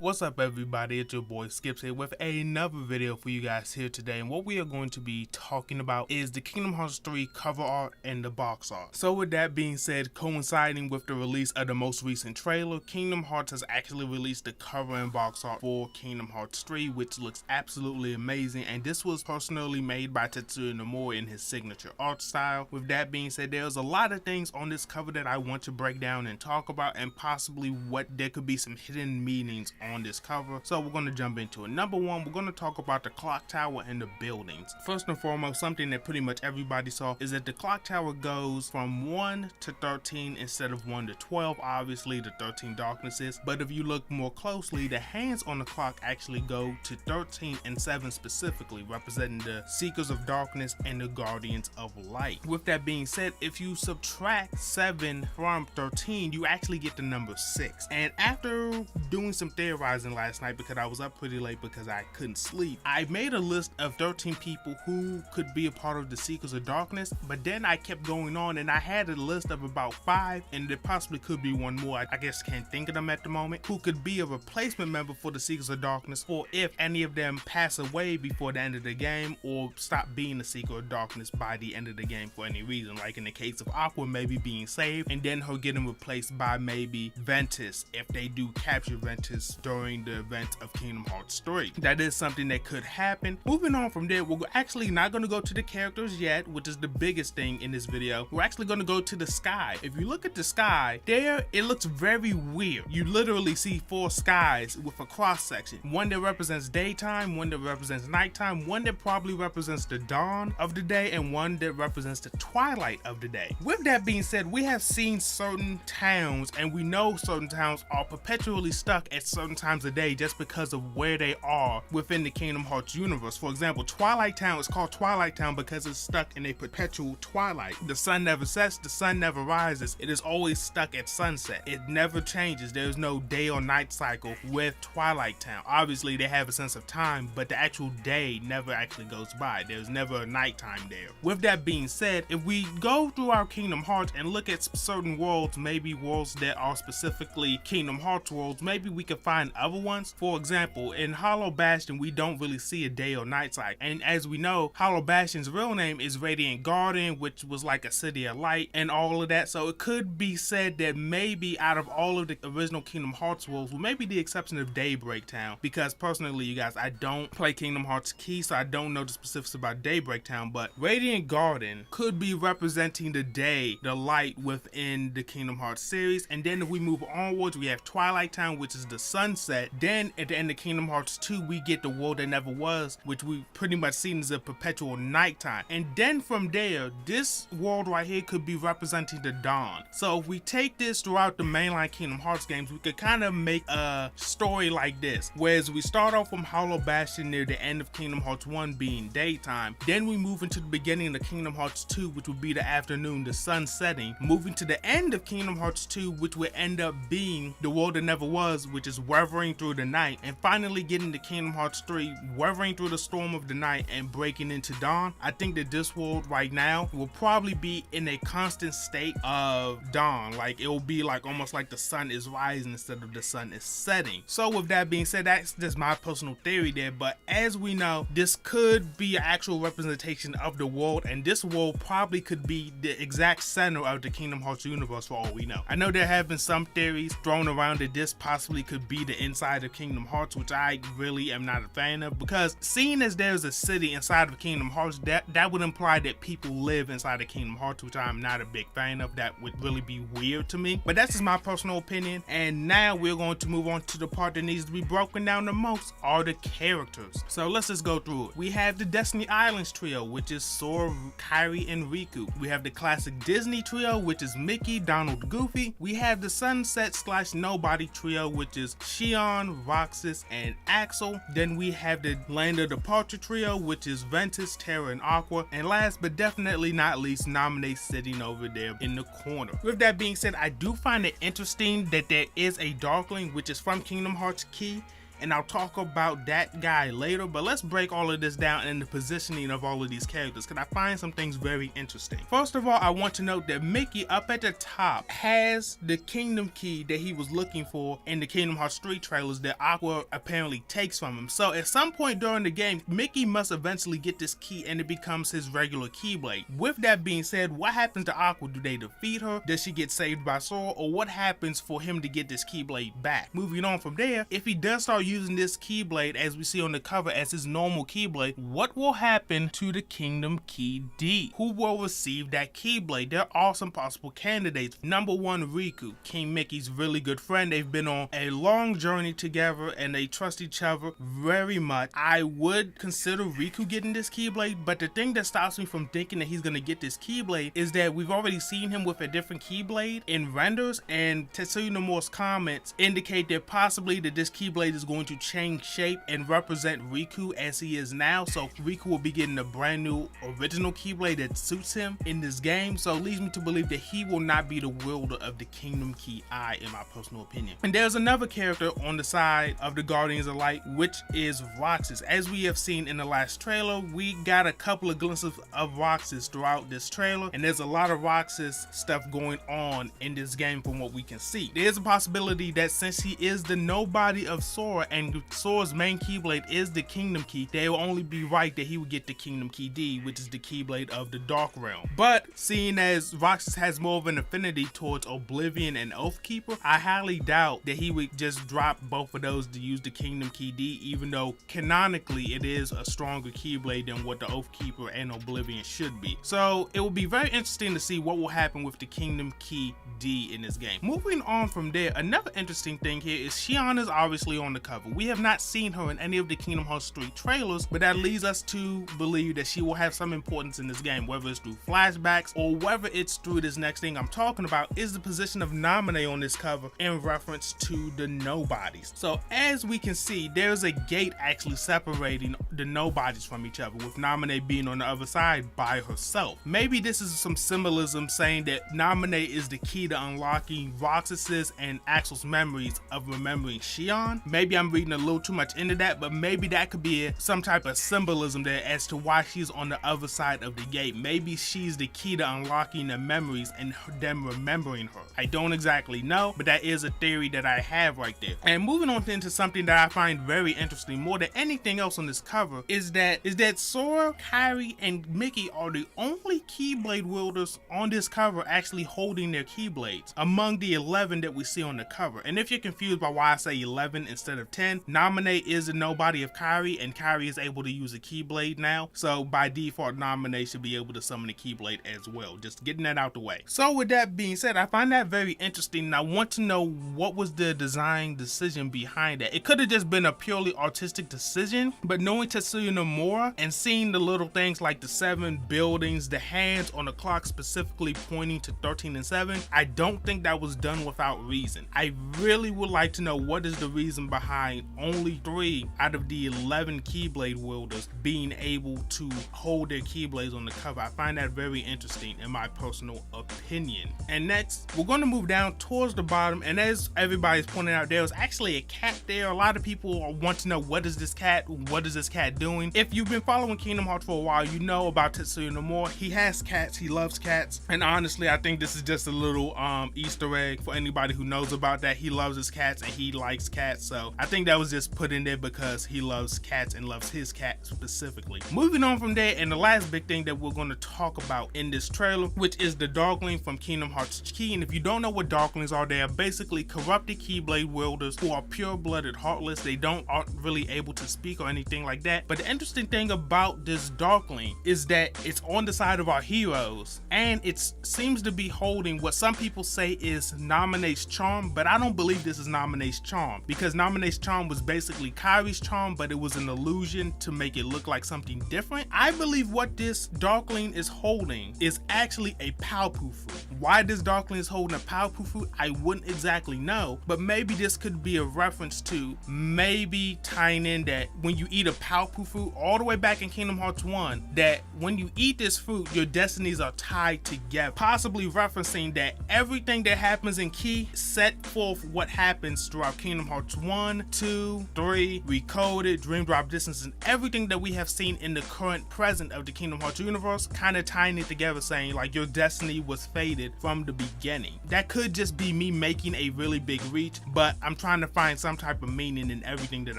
What's up everybody, it's your boy Skipx here with another video for you guys here today, and what we are going to be talking about is the Kingdom Hearts 3 cover art and the box art. So with that being said, coinciding with the release of the most recent trailer, Kingdom Hearts has actually released the cover and box art for Kingdom Hearts 3, which looks absolutely amazing, and this was personally made by Tetsuya Nomura in his signature art style. With that being said, there's a lot of things on this cover that I want to break down and talk about, and possibly what there could be some hidden meanings on this cover. So we're going to jump into it. Number one, we're going to talk about the clock tower and the buildings. First and foremost, something that pretty much everybody saw is that the clock tower goes from 1 to 13 instead of 1 to 12. Obviously the 13 darknesses, but if you look more closely, the hands on the clock actually go to 13 and 7 specifically, representing the Seekers of Darkness and the Guardians of Light. With that being said, if you subtract 7 from 13, you actually get the number 6. And after doing some theorizing last night, because I was up pretty late because I couldn't sleep, I made a list of 13 people who could be a part of the Seekers of Darkness, but then I kept going on and I had a list of about 5, and there possibly could be one more, I just can't think of them at the moment, who could be a replacement member for the Seekers of Darkness, or if any of them pass away before the end of the game or stop being the Seeker of Darkness by the end of the game for any reason, like in the case of Aqua maybe being saved and then her getting replaced by maybe Ventus if they do capture Ventus during the event of Kingdom Hearts 3. That is something that could happen. Moving on from there, we're actually not going to go to the characters yet, which is the biggest thing in this video. We're actually going to go to the sky. If you look at the sky there, it looks very weird. You literally see 4 skies with a cross section, one that represents daytime, one that represents nighttime, one that probably represents the dawn of the day, and one that represents the twilight of the day. With that being said, we have seen certain towns, and we know certain towns are perpetually stuck at certain times of day just because of where they are within the Kingdom Hearts universe. For example, Twilight Town is called Twilight Town because it's stuck in a perpetual twilight. The sun never sets, the sun never rises. It is always stuck at sunset. It never changes. There's no day or night cycle with Twilight Town. Obviously they have a sense of time, but the actual day never actually goes by. There's never a nighttime there. With that being said, if we go through our Kingdom Hearts and look at certain worlds, maybe worlds that are specifically Kingdom Hearts worlds, maybe we could find other ones. For example, in Hollow Bastion, we don't really see a day or night cycle. And as we know, Hollow Bastion's real name is Radiant Garden, which was like a city of light and all of that. So it could be said that maybe out of all of the original Kingdom Hearts worlds, with maybe the exception of Daybreak Town, because personally, you guys, I don't play Kingdom Hearts Key, so I don't know the specifics about Daybreak Town, but Radiant Garden could be representing the day, the light within the Kingdom Hearts series. And then if we move onwards, we have Twilight Town, which is the sunset. Then at the end of Kingdom Hearts 2, we get the world that never was, which we've pretty much seen as a perpetual nighttime. And then from there, this world right here could be representing the dawn. So if we take this throughout the mainline Kingdom Hearts games, we could kind of make a story like this, whereas we start off from Hollow Bastion near the end of Kingdom Hearts 1 being daytime, then we move into the beginning of Kingdom Hearts 2, which would be the afternoon, the sun setting, moving to the end of Kingdom Hearts 2, which would end up being the world that never was, which is weathering through the night, and finally getting to Kingdom Hearts 3, weathering through the storm of the night and breaking into dawn. I think that this world right now will probably be in a constant state of dawn. Like it will be like almost like the sun is rising instead of the sun is setting. So with that being said, that's just my personal theory there, but as we know, this could be an actual representation of the world, and this world probably could be the exact center of the Kingdom Hearts universe for all we know. I know there have been some theories thrown around that this possibly could be the inside of Kingdom Hearts, which I really am not a fan of, because seeing as there's a city inside of Kingdom Hearts, that would imply that people live inside of Kingdom Hearts, which I'm not a big fan of. That would really be weird to me, but that's just my personal opinion. And now we're going to move on to the part that needs to be broken down the most, are the characters. So let's just go through it. We have the Destiny Islands trio, which is Sora, Kairi, and Riku. We have the classic Disney trio, which is Mickey, Donald, Goofy. We have the Sunset / Nobody trio, which is Shion, Roxas, and Axel. Then we have the Land of Departure trio, which is Ventus, Terra, and Aqua. And last but definitely not least, Naminé sitting over there in the corner. With that being said, I do find it interesting that there is a Darkling, which is from Kingdom Hearts Key, and I'll talk about that guy later, but let's break all of this down and the positioning of all of these characters, because I find some things very interesting. First of all, I want to note that Mickey up at the top has the Kingdom Key that he was looking for in the Kingdom Hearts 3 trailers that Aqua apparently takes from him. So at some point during the game, Mickey must eventually get this key and it becomes his regular Keyblade. With that being said, what happens to Aqua? Do they defeat her? Does she get saved by Sora? Or what happens for him to get this Keyblade back? Moving on from there, if he does start using this Keyblade as we see on the cover as his normal Keyblade, what will happen to the Kingdom Key D? Who will receive that Keyblade? There are some possible candidates. Number one, Riku, King Mickey's really good friend. They've been on a long journey together and they trust each other very much. I would consider Riku getting this Keyblade, but the thing that stops me from thinking that he's gonna get this Keyblade is that we've already seen him with a different Keyblade in renders, and Tetsuya Nomura's comments indicate that possibly that this Keyblade is going to change shape and represent Riku as he is now. So Riku will be getting a brand new original Keyblade that suits him in this game. So it leads me to believe that he will not be the wielder of the Kingdom Key I, in my personal opinion. And there's another character on the side of the Guardians of Light, which is Roxas. As we have seen in the last trailer, we got a couple of glimpses of Roxas throughout this trailer, and there's a lot of Roxas stuff going on in this game from what we can see. There's a possibility that since he is the nobody of Sora and Sora's main Keyblade is the Kingdom Key, they will only be right that he would get the Kingdom Key D, which is the Keyblade of the Dark Realm. But seeing as Roxas has more of an affinity towards Oblivion and Oathkeeper, I highly doubt that he would just drop both of those to use the Kingdom Key D, even though canonically it is a stronger Keyblade than what the Oathkeeper and Oblivion should be. So it will be very interesting to see what will happen with the Kingdom Key D in this game. Moving on from there, another interesting thing here is Shion is obviously on the cover. We have not seen her in any of the Kingdom Hearts 3 trailers, but that leads us to believe that she will have some importance in this game, whether it's through flashbacks or whether it's through this next thing I'm talking about is the position of Naminé on this cover in reference to the nobodies. So as we can see, there's a gate actually separating the nobodies from each other, with Naminé being on the other side by herself. Maybe this is some symbolism saying that Naminé is the key to unlocking Roxas's and Axel's memories of remembering Shion. Maybe I'm reading a little too much into that, but maybe that could be some type of symbolism there as to why she's on the other side of the gate. Maybe she's the key to unlocking the memories and them remembering her. I don't exactly know, but that is a theory that I have right there. And moving on into something that I find very interesting more than anything else on this cover is that Sora, Kairi, and Mickey are the only Keyblade wielders on this cover actually holding their Keyblades among the 11 that we see on the cover. And if you're confused by why I say 11 instead of 10, Naminé is a nobody of Kairi, and Kairi is able to use a Keyblade now. So by default, Naminé should be able to summon a Keyblade as well. Just getting that out the way. So with that being said, I find that very interesting, and I want to know what was the design decision behind that. It could have just been a purely artistic decision, but knowing Tetsuya Nomura and seeing the little things like the 7 buildings, the hands on the clock specifically pointing to 13 and 7, I don't think that was done without reason. I really would like to know what is the reason behind only 3 out of the 11 Keyblade wielders being able to hold their Keyblades on the cover. I find that very interesting in my personal opinion. And next, we're going to move down towards the bottom, and as everybody's pointing out, there was actually a cat there. A lot of people want to know, what is this cat? What is this cat doing? If you've been following Kingdom Hearts for a while, you know about Tetsuya Nomura. He has cats, he loves cats, and honestly, I think this is just a little Easter egg for anybody who knows about that. He loves his cats and he likes cats, so I think that was just put in there because he loves cats and loves his cat specifically. Moving on from there, and the last big thing that we're going to talk about in this trailer, which is the Darkling from Kingdom Hearts Key. And if you don't know what Darklings are, they are basically corrupted Keyblade wielders who are pure-blooded, heartless. They aren't really able to speak or anything like that. But the interesting thing about this Darkling is that it's on the side of our heroes, and it seems to be holding what some people say is Naminé's charm, but I don't believe this is Naminé's charm, because Naminé's charm was basically Kairi's charm, but it was an illusion to make it look like something different. I believe what this Darkling is holding is actually a Palpufu. Why this Darkling is holding a Palpufu, I wouldn't exactly know, but maybe this could be a reference to maybe tying in that when you eat a Palpufu all the way back in Kingdom Hearts 1, that when you eat this fruit, your destinies are tied together, possibly referencing that everything that happens in Key set forth what happens throughout Kingdom Hearts 1, 2, 3, Recoded, Dream Drop Distance, and everything that we have seen in the current present of the Kingdom Hearts universe, kind of tying it together, saying like your destiny was fated from the beginning. That could just be me making a really big reach, but I'm trying to find some type of meaning in everything that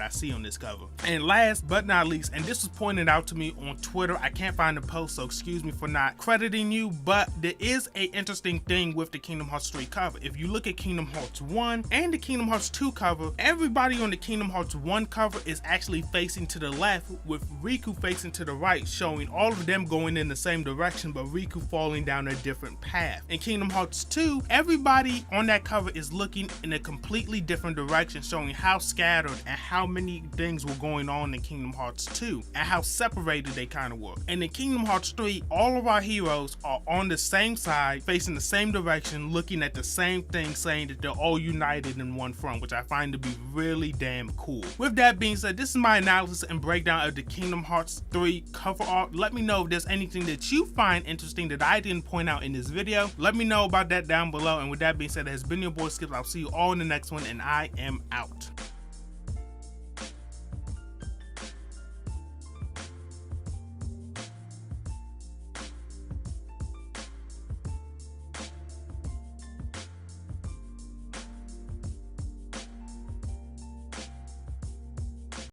I see on this cover. And last but not least, and this was pointed out to me on Twitter, I can't find the post, so excuse me for not crediting you, but there is a interesting thing with the Kingdom Hearts 3 cover. If you look at Kingdom Hearts 1 and the Kingdom Hearts 2 cover, everybody on the Kingdom Hearts 1 cover is actually facing to the left, with Riku facing to the right, showing all of them going in the same direction, but Riku falling down a different path. In Kingdom Hearts 2, everybody on that cover is looking in a completely different direction, showing how scattered and how many things were going on in Kingdom Hearts 2 and how separated they kind of were. And in Kingdom Hearts 3, all of our heroes are on the same side, facing the same direction, looking at the same thing, saying that they're all united in one front, which I find to be really damn cool. With that being said, this is my analysis and breakdown of the Kingdom Hearts 3 cover art. Let me know if there's anything that you find interesting that I didn't point out in this video. Let me know about that down below. And with that being said, it has been your boy Skipx. I'll see you all in the next one, and I am out.